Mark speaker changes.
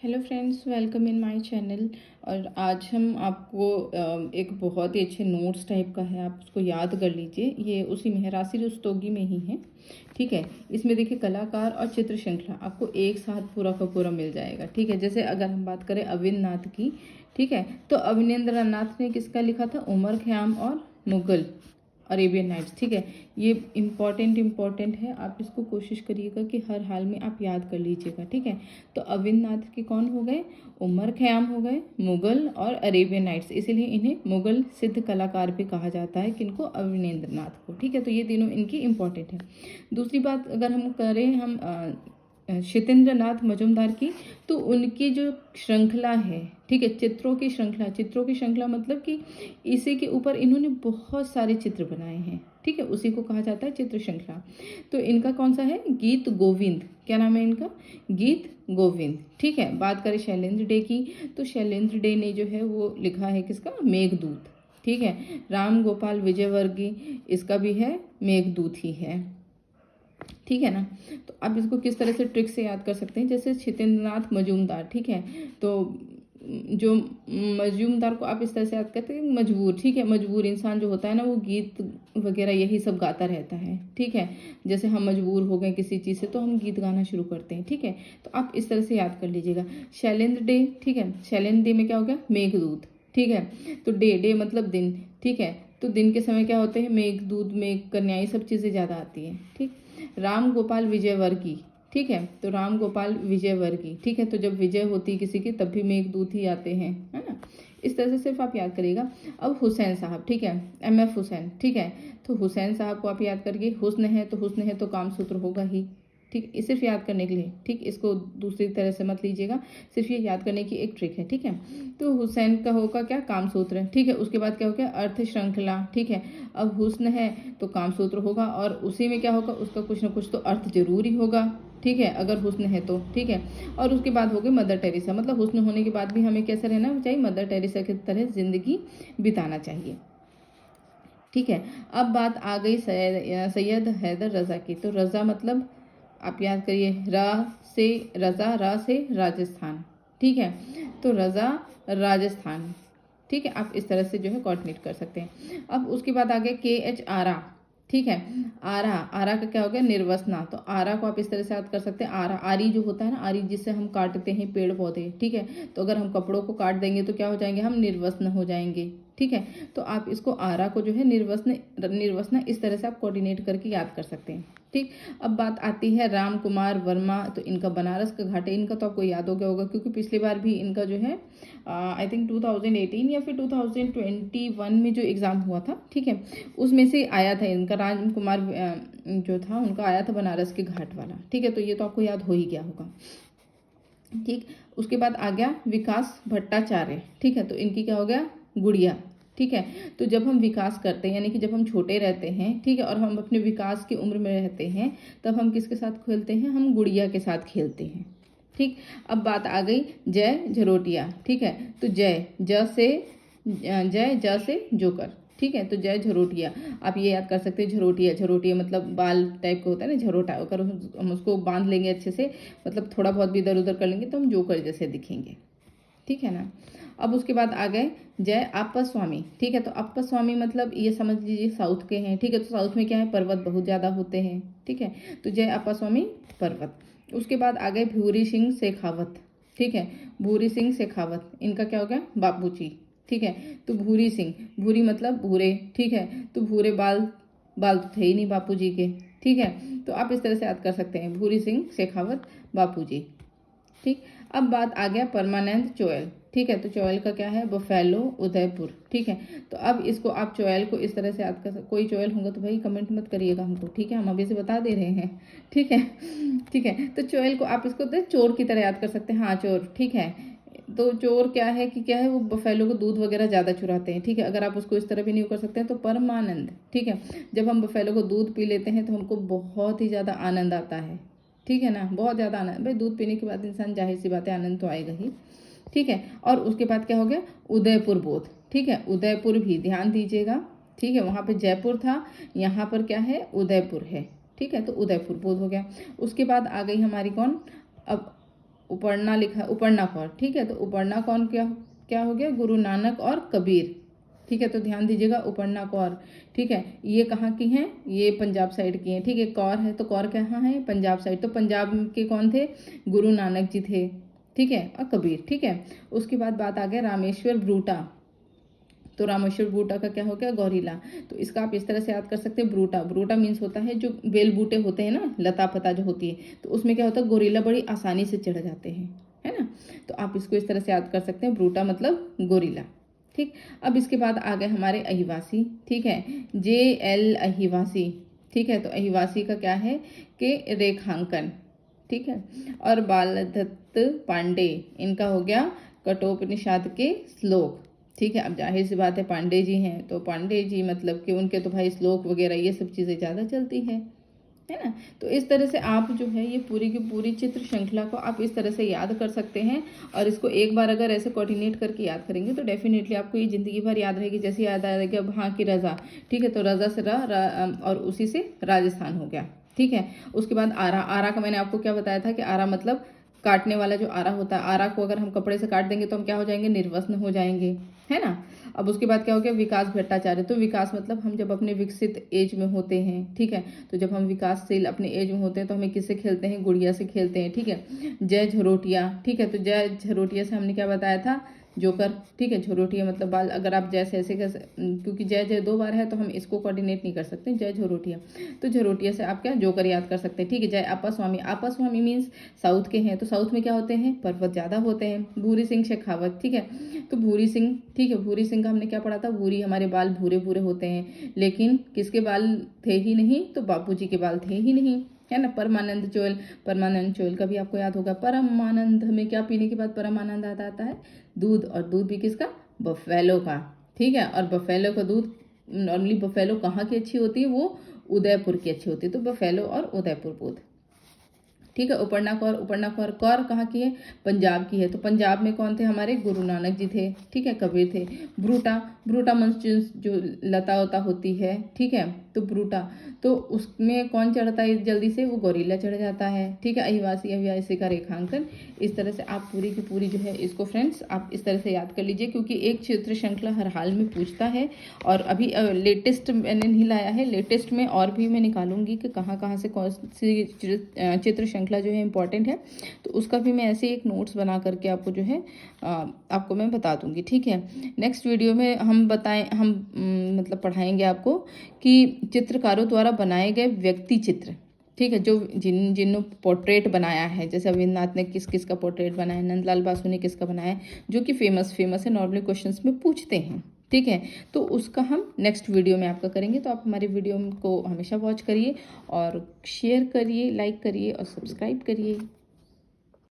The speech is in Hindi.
Speaker 1: Hello friends, welcome in my channel. और आज हम आपको एक बहुत ही अच्छे नोट्स टाइप का है, आप उसको याद कर लीजिए। ये उसी में है, राशि रुस्तोगी में ही है। ठीक है, इसमें देखिए कलाकार और चित्र श्रृंखला आपको एक साथ पूरा का पूरा मिल जाएगा। ठीक है, जैसे अगर हम बात करें अविन्द्रनाथ की, ठीक है, तो अवनींद्रनाथ ने किसका लिखा था? उमर खयाम और मुगल अरेबियन नाइट्स। ठीक है, ये इम्पॉर्टेंट है, आप इसको कोशिश करिएगा कि हर हाल में आप याद कर लीजिएगा। ठीक है, तो अविन्द्रनाथ के कौन हो गए? उमर खयाम हो गए, मुगल और अरेबियन नाइट्स, इसीलिए इन्हें मुगल सिद्ध कलाकार भी कहा जाता है। किनको? अवनींद्रनाथ को। ठीक है, तो ये तीनों इनकी इम्पॉर्टेंट है। दूसरी बात अगर हम करें हम शितेंद्रनाथ मजूमदार की, तो उनकी जो श्रृंखला है, ठीक है, चित्रों की श्रृंखला मतलब कि इसी के ऊपर इन्होंने बहुत सारे चित्र बनाए हैं। ठीक है, उसी को कहा जाता है चित्र श्रृंखला। तो इनका कौन सा है? गीत गोविंद। क्या नाम है इनका? गीत गोविंद। ठीक है, बात करें शैलेंद्र डे की, तो शैलेंद्र डे ने जो है वो लिखा है किसका? मेघदूत। ठीक है, राम गोपाल विजयवर्गीय, इसका भी है मेघदूत ही है। ठीक है ना, तो आप इसको किस तरह से ट्रिक से याद कर सकते हैं? जैसे शितेंद्रनाथ मजूमदार, ठीक है, तो जो मजूमदार को आप इस तरह से याद करते हैं, मजबूर। ठीक है, मजबूर इंसान जो होता है ना, वो गीत वगैरह यही सब गाता रहता है। ठीक है, जैसे हम मजबूर हो गए किसी चीज़ से तो हम गीत गाना शुरू करते हैं। ठीक है, तो आप इस तरह से याद कर लीजिएगा। शैलेंद्र डे, ठीक है, शैलेंद्र डे में क्या हो गया? मेघदूत। ठीक है, तो डे मतलब दिन। ठीक है, तो दिन के समय क्या होते हैं? मेघदूत, मेघ कन्या, ये सब चीज़ें ज़्यादा आती हैं। ठीक, राम गोपाल विजयवर्गीय। ठीक है, तो राम गोपाल विजयवर्गीय। ठीक है, तो जब विजय होती है किसी की तब भी मेघदूत ही आते हैं, है ना। इस तरह से सिर्फ आप याद करिएगा। अब हुसैन साहब, ठीक है, MF हुसैन। ठीक है, तो हुसैन साहब को आप याद करिए। हुस्न है तो कामसूत्र होगा ही। ठीक, ये सिर्फ याद करने के लिए। ठीक, इसको दूसरी तरह से मत लीजिएगा, सिर्फ ये याद करने की एक ट्रिक है। ठीक है, तो हुसैन का होगा क्या? कामसूत्र। ठीक है, उसके बाद क्या हो गया? अर्थ श्रृंखला। ठीक है, अब हुस्न है तो कामसूत्र होगा, और उसी में क्या होगा? उसका कुछ ना कुछ तो अर्थ जरूरी होगा। ठीक है, अगर हुस्न है तो। ठीक है, और उसके बाद हो गई मदर टेरेसा, मतलब हुस्न होने के बाद भी हमें कैसे रहना चाहिए? मदर टेरेसा की तरह जिंदगी बिताना चाहिए। ठीक है, अब बात आ गई सैयद हैदर रजा की। तो रजा मतलब आप याद करिए, से रजा, से राजस्थान। ठीक है, तो रजा राजस्थान। ठीक है, आप इस तरह से जो है कोऑर्डिनेट कर सकते हैं। अब उसके बाद आ गया KH आरा। ठीक है, आरा का क्या हो गया? निर्वसना। तो आरा को आप इस तरह से याद कर सकते हैं। आरी जो होता है ना, आरी जिससे हम काटते हैं पेड़ पौधे। ठीक है, तो अगर हम कपड़ों को काट देंगे तो क्या हो जाएंगे? हम निर्वसन हो जाएंगे। ठीक है, तो आप इसको आरा को जो है निर्वसना इस तरह से आप कोऑर्डिनेट करके याद कर सकते हैं। ठीक, अब बात आती है राम कुमार वर्मा। तो इनका बनारस का घाट है, इनका तो आपको याद हो गया होगा क्योंकि पिछली बार भी इनका जो है आई थिंक 2018 या फिर 2021 में जो एग्ज़ाम हुआ था, ठीक है, उसमें से आया था इनका। राम कुमार जो था उनका आया था बनारस के घाट वाला। ठीक है, तो ये तो आपको याद हो ही गया होगा। ठीक, उसके बाद आ गया विकास भट्टाचार्य। ठीक है, तो इनकी क्या हो गया? गुड़िया। ठीक है, तो जब हम विकास करते हैं यानी कि जब हम छोटे रहते हैं, ठीक है, और हम अपने विकास की उम्र में रहते हैं, तब हम किसके साथ खेलते हैं? हम गुड़िया के साथ खेलते हैं। ठीक, अब बात आ गई जय झरोटिया। ठीक है, तो जय ज से जोकर। ठीक है, तो जय झरोटिया, आप ये याद कर सकते हैं। झरोटिया मतलब बाल टाइप का होता है ना, झरोटा। अगर हम उसको बांध लेंगे अच्छे से, मतलब थोड़ा बहुत भी इधर उधर कर लेंगे तो हम जोकर जैसे दिखेंगे। ठीक है ना। अब उसके बाद आ गए जय अप्पा स्वामी। ठीक है, तो अप्पा स्वामी मतलब ये समझ लीजिए साउथ के हैं। ठीक है, तो साउथ में क्या है? पर्वत बहुत ज़्यादा होते हैं। ठीक है, तो जय अप्पा स्वामी पर्वत। उसके बाद आ गए भूरी सिंह शेखावत। ठीक है, भूरी सिंह शेखावत, इनका क्या हो गया? बापूजी। ठीक है, तो भूरी मतलब भूरे। ठीक है, तो भूरे बाल तो थे ही नहीं बापूजी के। ठीक है, तो आप इस तरह से याद कर सकते हैं, भूरी सिंह शेखावत बापूजी। ठीक, अब बात आ गया परमानंद चोयल। ठीक है, तो चोयल का क्या है? बफेलो उदयपुर। ठीक है, तो अब इसको आप चोयल को इस तरह से याद कर कोई चोयल होगा तो भाई कमेंट मत करिएगा हमको। ठीक है, हम अभी से बता दे रहे हैं। ठीक है, ठीक है, तो चोयल को आप इसको तो चोर की तरह याद कर सकते हैं। हाँ, चोर। ठीक है, तो चोर क्या है कि क्या है? वो बफेलो को दूध वगैरह ज़्यादा चुराते हैं। ठीक है, अगर आप उसको इस तरह भी नहीं कर सकते हैं तो परमानंद। ठीक है, जब हम बफेलो को दूध पी लेते हैं तो हमको बहुत ही ज़्यादा आनंद आता है। ठीक है ना, बहुत ज़्यादा आनंद। भाई दूध पीने के बाद इंसान जाहिर सी बात है आनंद तो आएगा ही। ठीक है, और उसके बाद क्या हो गया? उदयपुर बोध। ठीक है, उदयपुर भी ध्यान दीजिएगा। ठीक है, वहाँ पे जयपुर था, यहाँ पर क्या है? उदयपुर है। ठीक है, तो उदयपुर बोध हो गया। उसके बाद आ गई हमारी कौन? अब उपर्णा लिखा, उपर्णा कौर, ठीक है। तो उपर्णा कौर क्या हो गया, गुरु नानक और कबीर, ठीक है। तो ध्यान दीजिएगा, उपर्णा कौर, ठीक है। ये कहाँ की हैं, ये पंजाब साइड की हैं, ठीक है। कौर है तो कौर कहाँ है, पंजाब साइड। तो पंजाब के कौन थे, गुरु नानक जी थे, ठीक है, और कबीर, ठीक है। उसके बाद बात आ गया रामेश्वर ब्रूटा। तो रामेश्वर ब्रूटा का क्या हो गया, गौरीला। तो इसका आप इस तरह से याद कर सकते हैं, ब्रूटा, ब्रूटा मीन्स होता है जो बेल बूटे होते हैं ना, लता पता जो होती है, तो उसमें क्या होता है, गोरिल्ला बड़ी आसानी से चढ़ जाते हैं, है ना। तो आप इसको इस तरह से याद कर सकते हैं, ब्रूटा मतलब गोरिल्ला, ठीक। अब इसके बाद आ गए हमारे अहिवासी, ठीक है, JL अहिवासी, ठीक है। तो अहिवासी का क्या है कि रेखांकन, ठीक है। और बालदत्त पांडे, इनका हो गया कठोपनिषद के श्लोक, ठीक है। अब जाहिर सी बात है पांडे जी हैं, तो पांडे जी मतलब कि उनके तो भाई श्लोक वगैरह ये सब चीज़ें ज़्यादा चलती है ना। तो इस तरह से आप जो है ये पूरी की पूरी चित्र श्रृंखला को आप इस तरह से याद कर सकते हैं। और इसको एक बार अगर ऐसे कोऑर्डिनेट करके याद करेंगे तो डेफिनेटली आपको ये ज़िंदगी भर याद रहेगी। जैसे याद आएगी अब हाँ की रज़ा, ठीक है। तो रज़ा से और उसी से राजस्थान हो गया, ठीक है। उसके बाद आरा, आरा का मैंने आपको क्या बताया था कि आरा मतलब काटने वाला जो आरा होता है, आरा को अगर हम कपड़े से काट देंगे तो हम क्या हो जाएंगे, निर्वस्त्र हो जाएंगे, है ना। अब उसके बाद क्या हो गया, विकास भट्टाचार्य। तो विकास मतलब हम जब अपने विकसित एज में होते हैं, ठीक है। तो जब हम विकासशील अपने एज में होते हैं तो हमें किससे खेलते हैं, गुड़िया से खेलते हैं, ठीक है। जय झरोटिया, ठीक है। तो जय झरोटिया से हमने क्या बताया था, जोकर, ठीक है। झरोटिया मतलब बाल, अगर आप जैसे ऐसे क्योंकि जय जय 2 बार है तो हम इसको कोऑर्डिनेट नहीं कर सकते, जय झरोटिया। तो झरोटिया से आप क्या जोकर याद कर सकते हैं, ठीक है। जय आपा स्वामी, आपा स्वामी मीन्स साउथ के हैं, तो साउथ में क्या होते हैं, पर्वत ज़्यादा होते हैं। भूरी सिंह शेखावत, ठीक है। तो भूरी सिंह, ठीक है। भूरी सिंह का हमने क्या पढ़ा था, भूरी हमारे बाल भूरे भूरे होते हैं, लेकिन किसके बाल थे ही नहीं, तो बापूजी के बाल थे ही नहीं, है ना। परमानंद चोल, परमानंद चोल का भी आपको याद होगा। परमानंद में क्या पीने के बाद परमानंद आता है, दूध। और दूध भी किसका, बफेलो का, ठीक है। और बफेलो का दूध, नॉर्मली बफेलो कहाँ की अच्छी होती है, वो उदयपुर की अच्छी होती है। तो बफेलो और उदयपुर दूध, ठीक है। उपर्णा कौर, उपर्णा कौर, कौर कहाँ की है, पंजाब की है। तो पंजाब में कौन थे हमारे, गुरु नानक जी थे, ठीक है, कबीर थे। ब्रूटा, ब्रूटा मंच जो लता वता होती है, ठीक है। तो ब्रूटा, तो उसमें कौन चढ़ता है जल्दी से, वो गोरिल्ला चढ़ जाता है, ठीक है। अहिवासी, अहिवासी का रेखांकन। इस तरह से आप पूरी की पूरी जो है इसको फ्रेंड्स आप इस तरह से याद कर लीजिए, क्योंकि एक चित्र श्रृंखला हर हाल में पूछता है। और अभी लेटेस्ट मैंने नहीं लाया है, लेटेस्ट में और भी मैं निकालूंगी कि कहाँ से कौन सी चित्र श्रृंखला जो है इंपॉर्टेंट है, तो उसका भी मैं ऐसे एक नोट्स बना करके आपको जो है आपको मैं बता दूंगी, ठीक है। नेक्स्ट वीडियो में हम मतलब पढ़ाएंगे आपको कि चित्रकारों द्वारा बनाए गए व्यक्ति चित्र, ठीक है, जो जिन्होंने पोर्ट्रेट बनाया है। जैसे रविन्द्रनाथ ने किस किस का पोर्ट्रेट बनाया, नंदलाल बासु ने किसका बनाया है, जो कि फेमस है, नॉर्मली क्वेश्चंस में पूछते हैं, ठीक है। तो उसका हम नेक्स्ट वीडियो में आपका करेंगे। तो आप हमारे वीडियो को हमेशा वॉच करिए और शेयर करिए, लाइक करिए और सब्सक्राइब करिए।